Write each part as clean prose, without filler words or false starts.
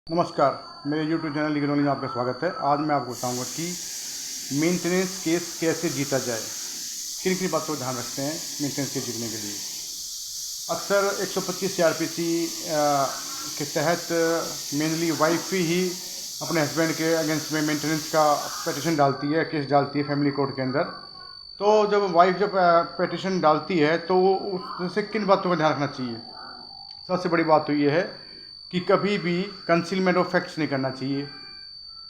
नमस्कार, मेरे YouTube channel legal knowledge में आपका स्वागत है। आज मैं आपको बताऊंगा कि मेंटेनेंस केस कैसे जीता जाए, किन किन बातों का ध्यान रखते हैं मेंटेनेंस केस जीतने के लिए। अक्सर 125 CRPC के तहत मेनली वाइफ ही अपने हस्बैंड के अगेंस्ट में मेंटेनेंस का पिटीशन डालती है, केस डालती है फैमिली कोर्ट के अंदर। तो जब वाइफ पिटीशन डालती है तो उससे किन बातों का ध्यान रखना चाहिए। सबसे बड़ी बात तो ये है कि कभी भी कंसीलमेंट ऑफ फैक्ट्स नहीं करना चाहिए।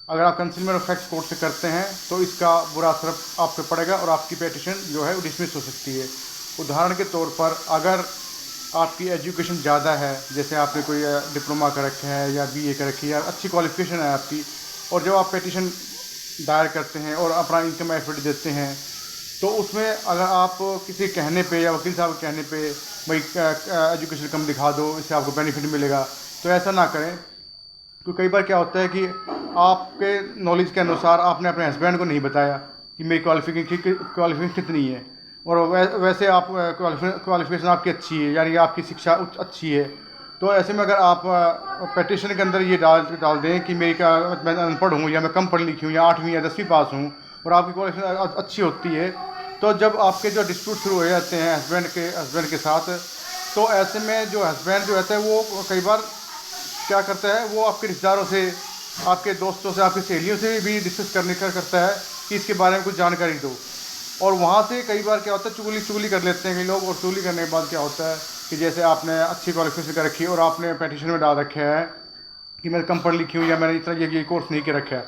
अगर आप कंसीलमेंट ऑफ फैक्ट्स कोर्ट से करते हैं तो इसका बुरा असर आप पे पड़ेगा और आपकी पिटीशन जो है वो डिसमिस हो सकती है। उदाहरण के तौर पर अगर आपकी एजुकेशन ज़्यादा है, जैसे आपने कोई डिप्लोमा कर रखा है या BA कर रखी है या अच्छी क्वालिफिकेशन है आपकी, और जब आप पिटीशन दायर करते हैं और अपना इनकम एफिडेविट देते हैं तो उसमें अगर आप किसी कहने पे या वकील साहब के कहने पे भाई एजुकेशन कम दिखा दो, इससे आपको बेनिफिट मिलेगा, तो ऐसा ना करें। तो कई बार क्या होता है कि आपके नॉलेज के अनुसार आपने अपने हस्बैंड को नहीं बताया कि मेरी क्वालिफिकेशन कितनी है, और वैसे आप क्वालिफिकेशन आपकी अच्छी है, यानी आपकी शिक्षा अच्छी है। तो ऐसे में अगर आप पिटीशन के अंदर ये डाल दें कि मैं अनपढ़ हूँ या मैं कम पढ़ी लिखी हूँ या 8वीं या 10वीं पास हूँ और आपकी क्वालिफिकेशन अच्छी होती है, तो जब आपके जो डिस्प्यूट शुरू हो जाते हैं हस्बैंड के साथ, तो ऐसे में जो हस्बैंड जो रहता है वो कई बार क्या करता है, वो आपके रिश्तेदारों से, आपके दोस्तों से, आपकी सहेलियों से भी डिस्कस करता है कि इसके बारे में कुछ जानकारी दो। और वहाँ से कई बार क्या होता है, चुगली कर लेते हैं कई लोग। और चुगली करने के बाद क्या होता है कि जैसे आपने अच्छी क्वालिफिकेशन कर रखी है और आपने पिटीशन में डाल रखा है कि मैं कम पढ़ लिखी हूँ या मैंने इतना ये कोर्स नहीं कर रखा है,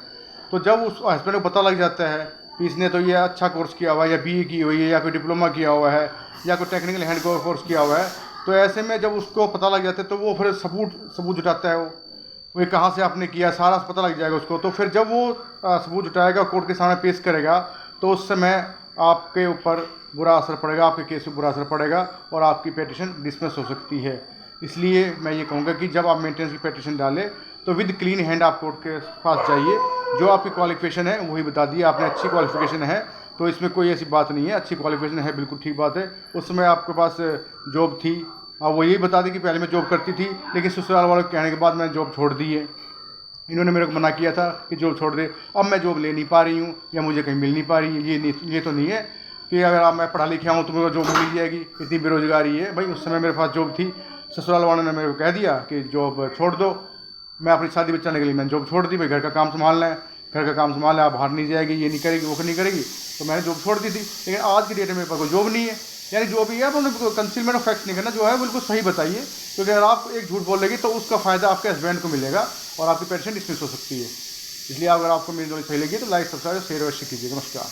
तो जब उस हस्बैंड को पता लग जाता है कि इसने तो ये अच्छा कोर्स किया हुआ है या BA की हुई है या कोई डिप्लोमा किया हुआ है या कोई टेक्निकल हैंड कोर्स किया हुआ है, तो ऐसे में जब उसको पता लग जाता है तो वो फिर सबूत जुटाता है। वो कहाँ से आपने किया सारा पता लग जाएगा उसको। तो फिर जब वो सबूत जुटाएगा, कोर्ट के सामने पेश करेगा, तो उस समय आपके ऊपर बुरा असर पड़ेगा, आपके केस पर बुरा असर पड़ेगा और आपकी पिटीशन डिसमिस हो सकती है। इसलिए मैं ये कहूँगा कि जब आप मेंटेनेंस की पिटीशन डालें तो विद क्लीन हैंड आप कोर्ट के पास जाइए। जो आपकी क्वालिफिकेशन है वही बता दिए, आपने अच्छी क्वालिफिकेशन है तो इसमें कोई ऐसी बात नहीं है, अच्छी क्वालिफिकेशन है, बिल्कुल ठीक बात है। उस समय आपके पास जॉब थी, वो यही बता दी कि पहले मैं जॉब करती थी लेकिन ससुराल वालों के कहने के बाद मैंने जॉब छोड़ दी है, इन्होंने मेरे को मना किया था कि जॉब छोड़ दे, अब मैं जॉब ले नहीं पा रही हूँ या मुझे कहीं मिल नहीं पा रही है। ये तो नहीं है कि अगर मैं पढ़ा लिखा हूँ तो मेरे को जॉब मिल जाएगी, इतनी बेरोजगारी है। भाई उस समय मेरे पास जॉब थी, ससुराल वालों ने मेरे को कह दिया कि जॉब छोड़ दो। मैं अपनी शादी बचाने के लिए मैंने जॉब छोड़ दी, भाई घर का काम संभालना है, घर का काम संभालना है, बाहर नहीं जाएगी, ये नहीं करेगी, वो नहीं करेगी, तो मैंने जॉब छोड़ दी थी। लेकिन आज की डेट में मेरे पास कोई जॉब नहीं है, यानी जो भी है आप कंसीलमेंट ऑफ फैक्ट्स नहीं करना, जो है बिल्कुल सही बताइए, क्योंकि अगर आप एक झूठ बोलेगी तो उसका फ़ायदा आपके हस्बैंड को मिलेगा और आपकी पिटीशन डिसमिस हो सकती है। इसलिए अगर आपको मेरी नॉलेज सही लगी तो लाइक, सब्सक्राइब, शेयर अवश्य कीजिए। नमस्कार।